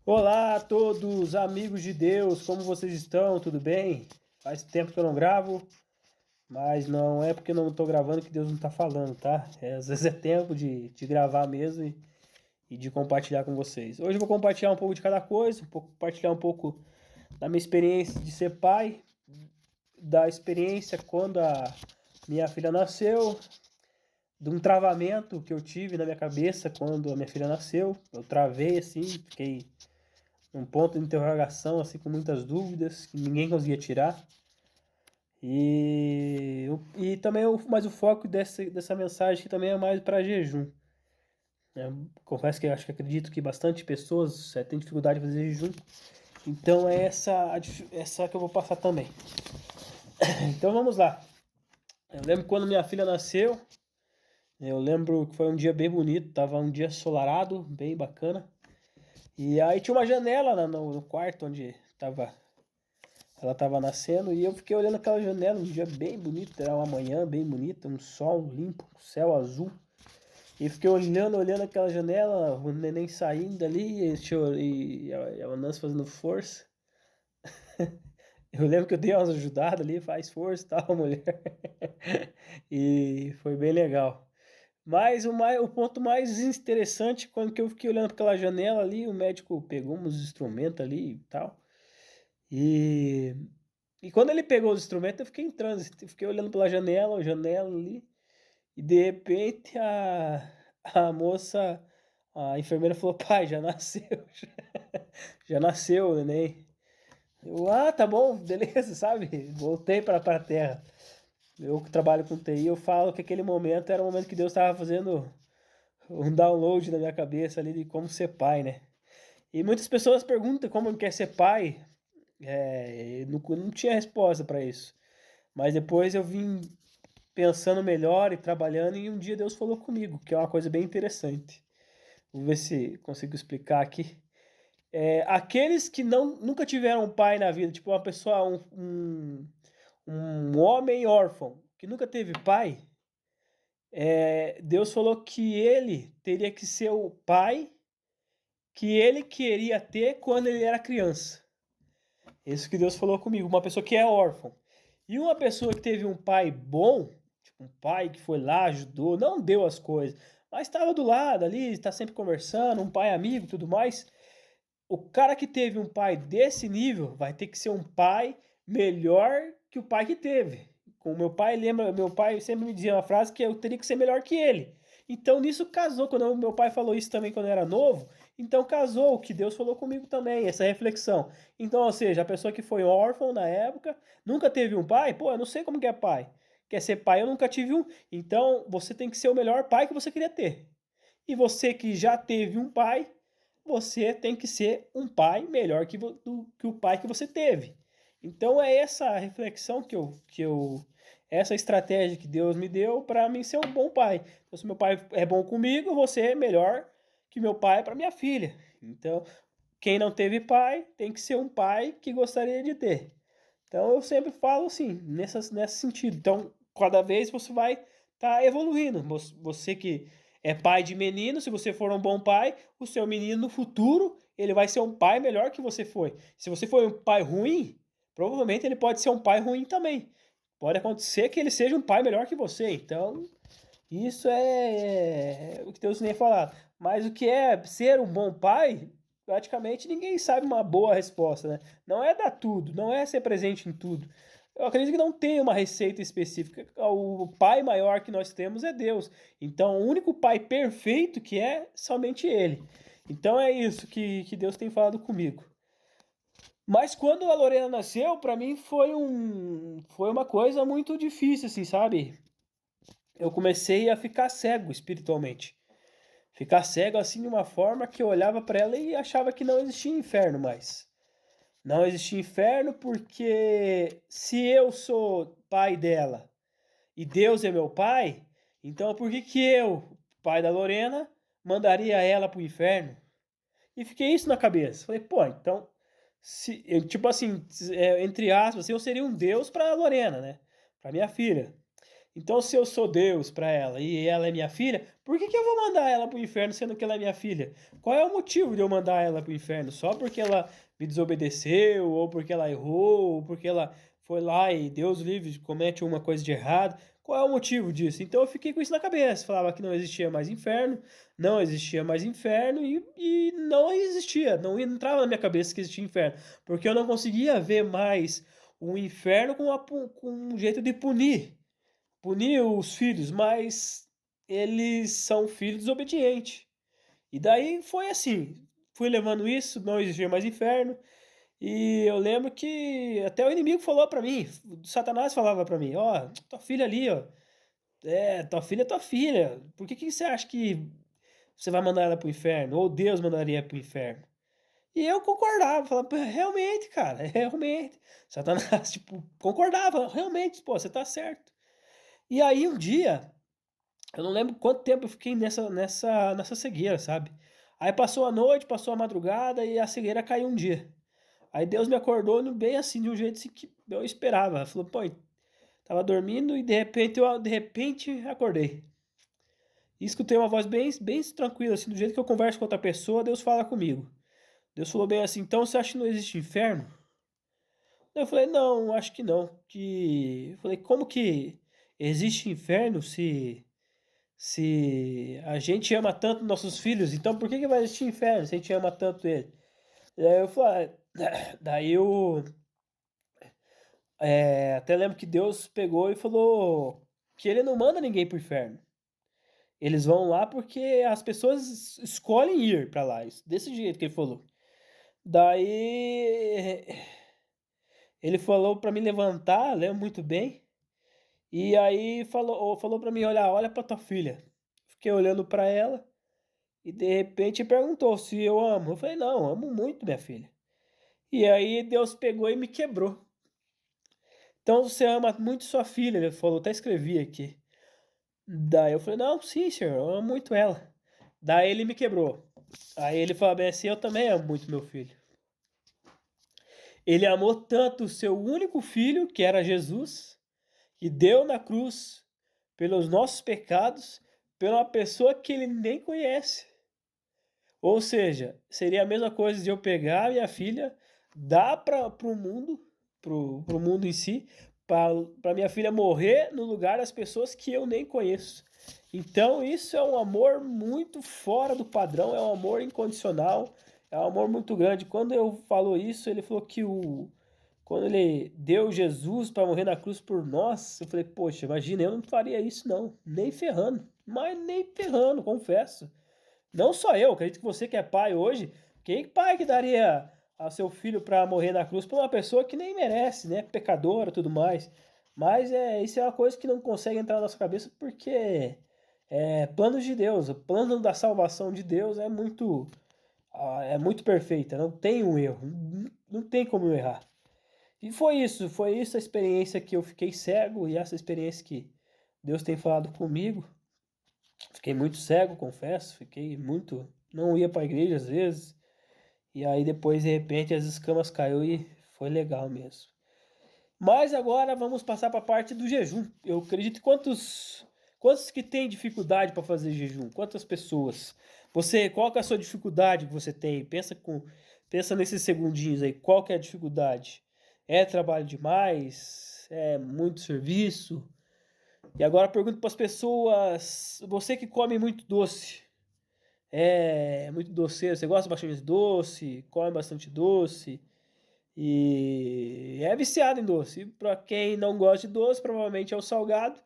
Olá a todos, amigos de Deus, como vocês estão? Tudo bem? Faz tempo que eu não gravo, mas não é porque eu não estou gravando que Deus não está falando, tá? Às vezes é tempo de gravar mesmo e de compartilhar com vocês. Hoje eu vou compartilhar um pouco de cada coisa, compartilhar um pouco da minha experiência de ser pai, da experiência quando a minha filha nasceu, de um travamento que eu tive na minha cabeça quando a minha filha nasceu. Eu travei assim, fiquei um ponto de interrogação, assim, com muitas dúvidas, que ninguém conseguia tirar. E também, mas o foco dessa mensagem que também é mais para jejum. Confesso que eu acho que acredito que bastante pessoas têm dificuldade de fazer jejum. Então é essa que eu vou passar também. Então vamos lá. Eu lembro quando minha filha nasceu. Eu lembro que foi um dia bem bonito. Tava um dia ensolarado, bem bacana. E aí tinha uma janela no quarto onde ela estava nascendo e eu fiquei olhando aquela janela, um dia bem bonito, era uma manhã bem bonita, um sol limpo, um céu azul. E fiquei olhando aquela janela, o neném saindo ali e a Nancy fazendo força. Eu lembro que eu dei umas ajudadas ali, faz força e tal, mulher. E foi bem legal. Mas o ponto mais interessante, quando que eu fiquei olhando para aquela janela ali, o médico pegou uns instrumentos ali e tal. E E quando ele pegou os instrumentos, eu fiquei em transe. Eu fiquei olhando pela janela ali, e de repente a moça, a enfermeira falou: pai, já nasceu, já nasceu o neném. Tá bom, beleza, sabe? Voltei para a terra. Eu que trabalho com TI, eu falo que aquele momento era o momento que Deus estava fazendo um download na minha cabeça ali de como ser pai, né? E muitas pessoas perguntam como quer ser pai. Não tinha resposta para isso. Mas depois eu vim pensando melhor e trabalhando, e um dia Deus falou comigo, que é uma coisa bem interessante. Vou ver se consigo explicar aqui. Aqueles que nunca tiveram um pai na vida, tipo uma pessoa, um homem órfão, que nunca teve pai, Deus falou que ele teria que ser o pai que ele queria ter quando ele era criança. Isso que Deus falou comigo, uma pessoa que é órfão. E uma pessoa que teve um pai bom, tipo um pai que foi lá, ajudou, não deu as coisas, mas estava do lado ali, está sempre conversando, um pai amigo e tudo mais. O cara que teve um pai desse nível vai ter que ser um pai melhor que o pai que teve. Com meu pai, lembra, meu pai sempre me dizia uma frase que eu teria que ser melhor que ele. Então nisso casou, quando meu pai falou isso também quando eu era novo, então casou o que Deus falou comigo também, essa reflexão. Então, ou seja, a pessoa que foi órfão na época, nunca teve um pai, pô, eu não sei como que é pai. Quer ser pai, eu nunca tive um. Então, você tem que ser o melhor pai que você queria ter. E você que já teve um pai, você tem que ser um pai melhor que o pai que você teve. Então é essa reflexão essa estratégia que Deus me deu para mim ser um bom pai. Então, se meu pai é bom comigo, eu vou ser melhor que meu pai para minha filha. Então, quem não teve pai tem que ser um pai que gostaria de ter. Então eu sempre falo assim, nesse sentido. Então, cada vez você vai evoluindo. Você que é pai de menino, se você for um bom pai, o seu menino no futuro, ele vai ser um pai melhor que você foi. Se você for um pai ruim, provavelmente ele pode ser um pai ruim também. Pode acontecer que ele seja um pai melhor que você. Então, isso é o que Deus nem falar. Mas o que é ser um bom pai, praticamente ninguém sabe uma boa resposta, né? Não é dar tudo, não é ser presente em tudo. Eu acredito que não tem uma receita específica. O pai maior que nós temos é Deus. Então, o único pai perfeito que é somente Ele. Então, é isso que Deus tem falado comigo. Mas quando a Lorena nasceu, para mim foi uma coisa muito difícil, assim, sabe? Eu comecei a ficar cego espiritualmente. Ficar cego assim de uma forma que eu olhava para ela e achava que não existia inferno mais. Não existia inferno porque se eu sou pai dela e Deus é meu pai, então por que que eu, pai da Lorena, mandaria ela pro inferno? E fiquei isso na cabeça. Falei, pô, então, tipo assim, entre aspas, eu seria um Deus para Lorena, né? Para minha filha. Então, se eu sou Deus para ela e ela é minha filha, por que que eu vou mandar ela pro inferno sendo que ela é minha filha? Qual é o motivo de eu mandar ela pro inferno? Só porque ela me desobedeceu, ou porque ela errou, ou porque ela foi lá e Deus livre comete uma coisa de errado? Qual é o motivo disso? Então eu fiquei com isso na cabeça. Falava que não existia mais inferno, não existia mais inferno e não existia. Não entrava na minha cabeça que existia inferno. Porque eu não conseguia ver mais o inferno com um jeito de punir os filhos, mas eles são filhos desobedientes. E daí foi assim, fui levando isso, não existia mais inferno. E eu lembro que até o inimigo falou pra mim, o Satanás falava pra mim, ó, tua filha ali, ó, tua filha é tua filha. Por que que você acha que você vai mandar ela pro inferno? Ou Deus mandaria pro inferno? E eu concordava, falava, "Pô, realmente, cara, realmente. Satanás, tipo, concordava, realmente, pô, você tá certo. E aí um dia, eu não lembro quanto tempo eu fiquei nessa cegueira, sabe? Aí passou a noite, passou a madrugada e a cegueira caiu um dia. Aí Deus me acordou bem assim, de um jeito assim que eu esperava. Falou, pô, tava dormindo e de repente acordei. E escutei uma voz bem tranquila, assim, do jeito que eu converso com outra pessoa, Deus fala comigo. Deus falou bem assim, então você acha que não existe inferno? Eu falei, não, acho que não. Eu falei, como que existe inferno se a gente ama tanto nossos filhos, então por que que vai existir inferno se a gente ama tanto ele? Daí eu falei, daí eu até lembro que Deus pegou e falou que ele não manda ninguém pro inferno. Eles vão lá porque as pessoas escolhem ir pra lá, desse jeito que ele falou. Daí ele falou pra me levantar, lembro muito bem, e aí falou para mim, olha pra tua filha. Fiquei olhando pra ela. E de repente perguntou se eu amo. Eu falei, não, amo muito minha filha. E aí Deus pegou e me quebrou. Então você ama muito sua filha, ele falou, até escrevi aqui. Daí eu falei, não, sim, senhor, eu amo muito ela. Daí ele me quebrou. Aí ele falou bem assim, eu também amo muito meu filho. Ele amou tanto o seu único filho, que era Jesus, que deu na cruz pelos nossos pecados, pela uma pessoa que ele nem conhece. Ou seja, seria a mesma coisa de eu pegar a minha filha, dar para o mundo em si, para minha filha morrer no lugar das pessoas que eu nem conheço. Então isso é um amor muito fora do padrão, é um amor incondicional, é um amor muito grande. Quando eu falo isso, ele falou que quando ele deu Jesus para morrer na cruz por nós, eu falei, poxa, imagina, eu não faria isso não, nem ferrando, mas nem ferrando, confesso. Não só eu, acredito que você que é pai hoje, quem pai que daria a seu filho para morrer na cruz por uma pessoa que nem merece, né? Pecadora, tudo mais. Mas isso é uma coisa que não consegue entrar na nossa cabeça porque é planos de Deus, o plano da salvação de Deus é muito perfeita, não tem um erro, não tem como eu errar. E foi isso a experiência que eu fiquei cego e essa experiência que Deus tem falado comigo. Fiquei muito cego, confesso. Fiquei muito. Não ia pra igreja às vezes. E aí depois, de repente, as escamas caiu e foi legal mesmo. Mas agora vamos passar para a parte do jejum. Eu acredito quantos que tem dificuldade para fazer jejum? Quantas pessoas? Qual que é a sua dificuldade que você tem? Pensa nesses segundinhos aí. Qual que é a dificuldade? É trabalho demais? É muito serviço? E agora eu pergunto para as pessoas, você que come muito doce, muito doceiro, você gosta bastante de doce, come bastante doce e é viciado em doce. Para quem não gosta de doce, provavelmente é o salgado.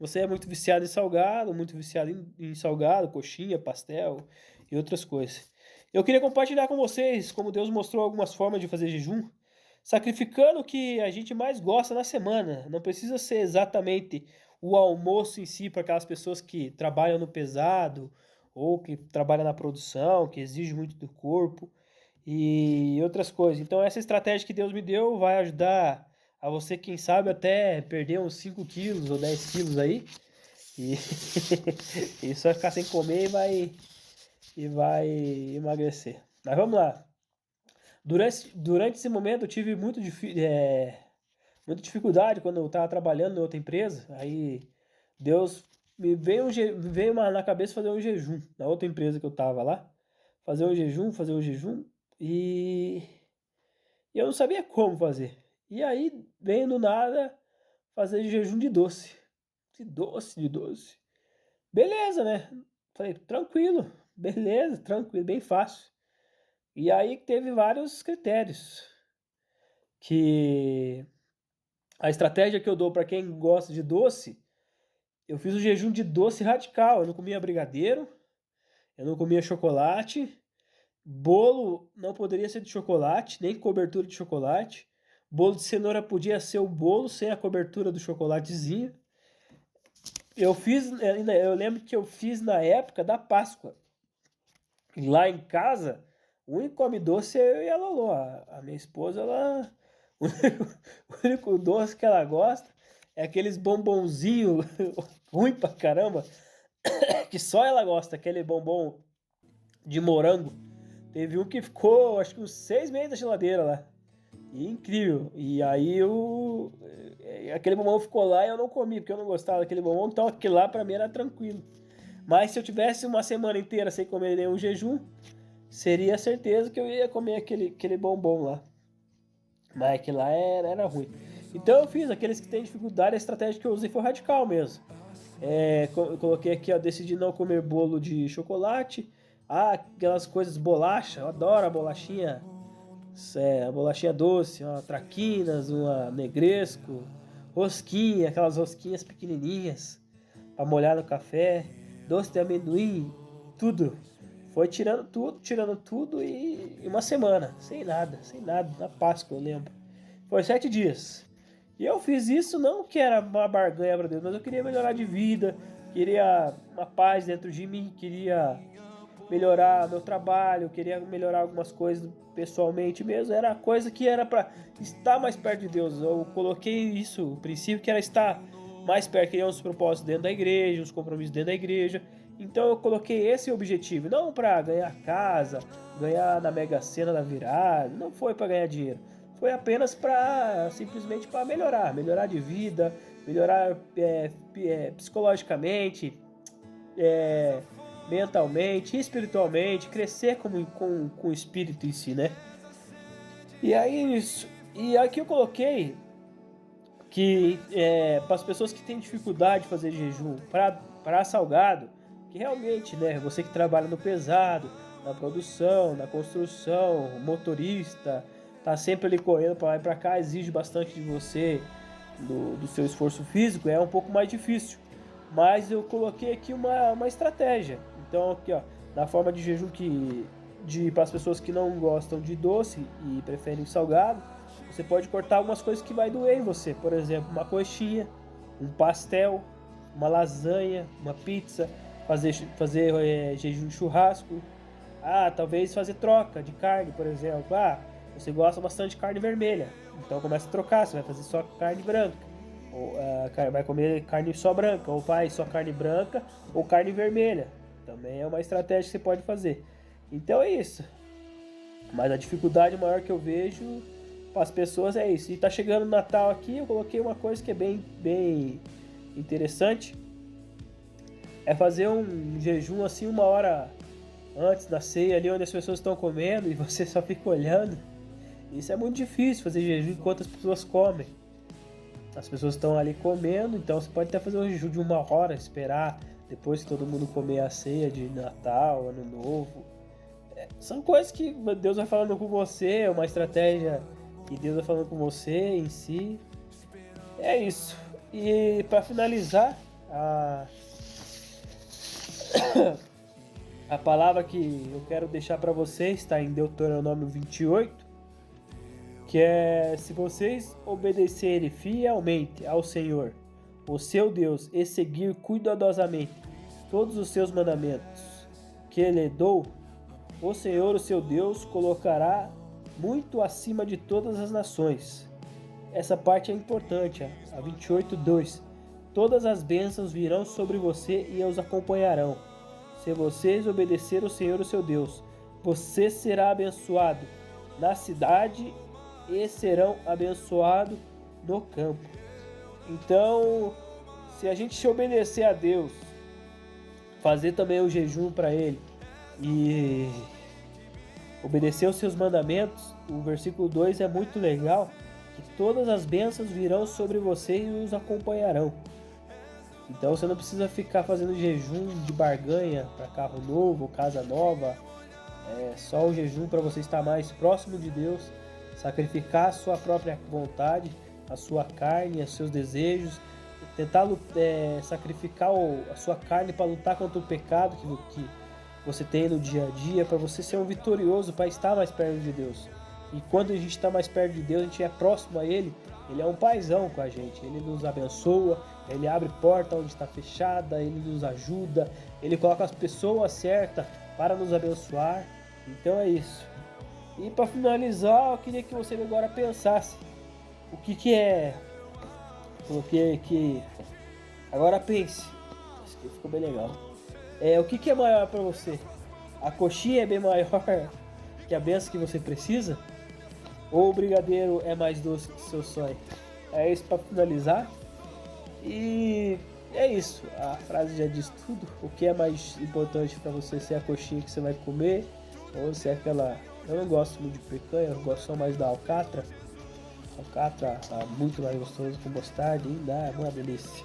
Você é muito viciado em salgado, muito viciado em salgado, coxinha, pastel e outras coisas. Eu queria compartilhar com vocês como Deus mostrou algumas formas de fazer jejum, sacrificando o que a gente mais gosta na semana. Não precisa ser exatamente o almoço em si para aquelas pessoas que trabalham no pesado ou que trabalham na produção, que exige muito do corpo e outras coisas. Então essa estratégia que Deus me deu vai ajudar a você, quem sabe, até perder uns 5 quilos ou 10 quilos aí. E, e só ficar sem comer e vai emagrecer. Mas vamos lá. Durante esse momento eu tive muita dificuldade quando eu estava trabalhando em outra empresa. Aí Deus me veio na cabeça fazer um jejum. Na outra empresa que eu tava lá. Fazer um jejum. E eu não sabia como fazer. E aí, veio do nada fazer jejum de doce. De doce. Beleza, né? Falei, tranquilo. Beleza, tranquilo, bem fácil. E aí teve vários critérios. Que a estratégia que eu dou para quem gosta de doce, eu fiz o jejum de doce radical. Eu não comia brigadeiro, eu não comia chocolate, bolo não poderia ser de chocolate, nem cobertura de chocolate. Bolo de cenoura podia ser o bolo sem a cobertura do chocolatezinho. Eu lembro que eu fiz na época da Páscoa. Lá em casa, o único come doce é eu e a Lolo. A minha esposa, ela. O único doce que ela gosta é aqueles bombonzinhos ruim pra caramba, que só ela gosta, aquele bombom de morango. Teve um que ficou, acho que uns 6 meses na geladeira lá. E incrível. E aí aquele bombom ficou lá e eu não comi, porque eu não gostava daquele bombom, então aquele lá pra mim era tranquilo. Mas se eu tivesse uma semana inteira sem comer nenhum jejum, seria certeza que eu ia comer aquele bombom lá. Mas aquele lá era ruim. Então eu fiz aqueles que têm dificuldade, a estratégia que eu usei foi radical mesmo. Eu coloquei aqui, ó, decidi não comer bolo de chocolate. Aquelas coisas bolacha, eu adoro a bolachinha. A bolachinha doce, uma traquinas, uma negresco, rosquinha, aquelas rosquinhas pequenininhas para molhar no café, doce de amendoim, tudo. Foi tirando tudo e uma semana, sem nada, na Páscoa eu lembro. Foi 7 dias. E eu fiz isso não que era uma barganha para Deus, mas eu queria melhorar de vida, queria uma paz dentro de mim, queria melhorar meu trabalho, queria melhorar algumas coisas pessoalmente mesmo. Era coisa que era para estar mais perto de Deus. Eu coloquei isso, o princípio que era estar mais perto, queria uns propósitos dentro da igreja, uns compromissos dentro da igreja. Então eu coloquei esse objetivo, não para ganhar casa, ganhar na Mega Sena da virada, não foi para ganhar dinheiro. Foi apenas para simplesmente para melhorar de vida, melhorar psicologicamente, mentalmente, espiritualmente, crescer com o espírito em si, né? E aí isso. E aqui eu coloquei que para as pessoas que têm dificuldade de fazer jejum para salgado, que realmente, né, você que trabalha no pesado, na produção, na construção, motorista, tá sempre ali correndo para lá e para cá, exige bastante de você, do seu esforço físico, é um pouco mais difícil. Mas eu coloquei aqui uma estratégia. Então aqui, ó, na forma de jejum para as pessoas que não gostam de doce e preferem salgado, você pode cortar algumas coisas que vai doer em você. Por exemplo, uma coxinha, um pastel, uma lasanha, uma pizza, fazer jejum de churrasco. Talvez fazer troca de carne, por exemplo. Você gosta bastante de carne vermelha, então começa a trocar, você vai fazer só carne branca. Ou vai comer carne só branca, ou faz só carne branca ou carne vermelha. Também é uma estratégia que você pode fazer. Então é isso. Mas a dificuldade maior que eu vejo para as pessoas é isso. E tá chegando o Natal aqui, eu coloquei uma coisa que é bem interessante. É fazer um jejum assim 1 hora antes da ceia, ali onde as pessoas estão comendo e você só fica olhando. Isso é muito difícil, fazer jejum enquanto as pessoas comem. As pessoas estão ali comendo, então você pode até fazer um jejum de 1 hora, esperar depois que todo mundo comer a ceia de Natal, Ano Novo. São coisas que Deus vai falando com você, é uma estratégia que Deus vai falando com você em si. É isso. E para finalizar, a palavra que eu quero deixar para vocês está em Deuteronômio 28, que é: se vocês obedecerem fielmente ao Senhor, o seu Deus, e seguir cuidadosamente todos os seus mandamentos que Ele dou, o Senhor, o seu Deus, colocará muito acima de todas as nações. Essa parte é importante, a 28:2. Todas as bênçãos virão sobre você e os acompanharão. Se vocês obedecerem ao Senhor, o seu Deus, você será abençoado na cidade e serão abençoados no campo. Então, se a gente se obedecer a Deus, fazer também o jejum para Ele e obedecer os seus mandamentos, o versículo 2 é muito legal, que todas as bênçãos virão sobre você e os acompanharão. Então você não precisa ficar fazendo jejum de barganha para carro novo, casa nova. É só o jejum para você estar mais próximo de Deus, sacrificar a sua própria vontade, a sua carne, os seus desejos, tentar sacrificar a sua carne para lutar contra o pecado que você tem no dia a dia, para você ser um vitorioso, para estar mais perto de Deus. E quando a gente está mais perto de Deus, a gente é próximo a Ele, Ele é um paizão com a gente, Ele nos abençoa, Ele abre porta onde está fechada, Ele nos ajuda, Ele coloca as pessoas certas para nos abençoar. Então é isso. E para finalizar, eu queria que você agora pensasse o que é. Coloquei aqui. Agora pense. Isso aqui ficou bem legal. O que é maior para você? A coxinha é bem maior que a benção que você precisa? Ou o brigadeiro é mais doce que o seu sonho? É isso para finalizar. E é isso. A frase já diz tudo. O que é mais importante para você? Se é a coxinha que você vai comer ou se é aquela... Eu não gosto muito de picanha, eu gosto só mais da alcatra. Alcatra é muito mais gostoso com mostarda, ainda é uma delícia.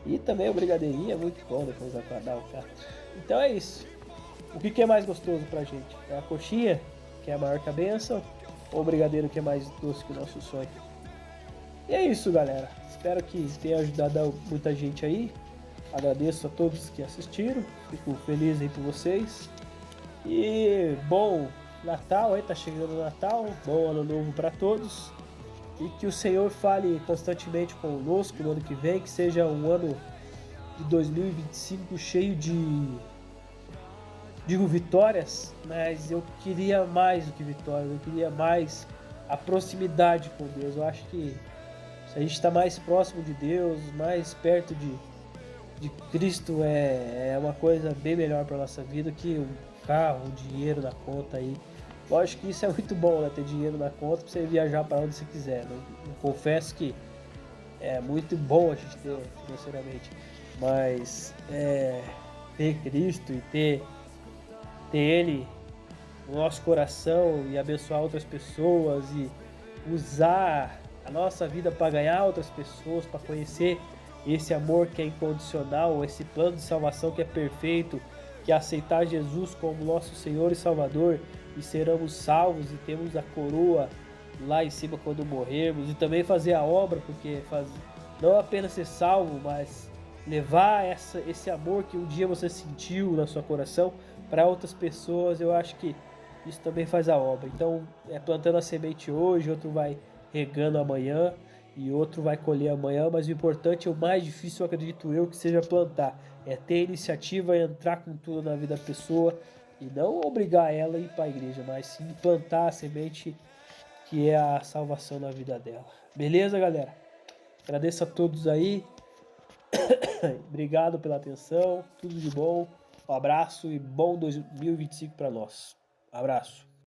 E também o brigadeirinho é muito bom depois da alcatra. Então é isso. O que é mais gostoso pra gente? É a coxinha, que é maior que a bênção, ou o brigadeiro, que é mais doce que o nosso sonho? E é isso, galera. Espero que tenha ajudado muita gente aí. Agradeço a todos que assistiram. Fico feliz aí por vocês. E bom Natal aí, tá chegando o Natal. Bom Ano Novo para todos. E que o Senhor fale constantemente conosco no ano que vem. Que seja um ano de 2025 cheio de... digo vitórias, mas eu queria mais do que vitórias. Eu queria mais a proximidade com Deus. Eu acho que se a gente está mais próximo de Deus, mais perto de Cristo, é uma coisa bem melhor para nossa vida que um carro, um dinheiro na conta aí. Lógico que isso é muito bom, né? Ter dinheiro na conta para você viajar para onde você quiser. Né? Eu confesso que é muito bom a gente ter financeiramente, mas ter Cristo e ter Ele no nosso coração e abençoar outras pessoas e usar a nossa vida para ganhar outras pessoas, para conhecer esse amor que é incondicional, esse plano de salvação que é perfeito, que é aceitar Jesus como nosso Senhor e Salvador e seremos salvos e temos a coroa lá em cima quando morrermos, e também fazer a obra, porque não apenas ser salvo, mas levar esse amor que um dia você sentiu no seu coração para outras pessoas. Eu acho que isso também faz a obra. Então, plantando a semente hoje, outro vai regando amanhã e outro vai colher amanhã, mas o importante, o mais difícil, eu acredito eu, que seja plantar. É ter iniciativa e entrar com tudo na vida da pessoa e não obrigar ela a ir para a igreja, mas sim plantar a semente que é a salvação na vida dela. Beleza, galera? Agradeço a todos aí. Obrigado pela atenção. Tudo de bom. Um abraço e bom 2025 para nós. Abraço.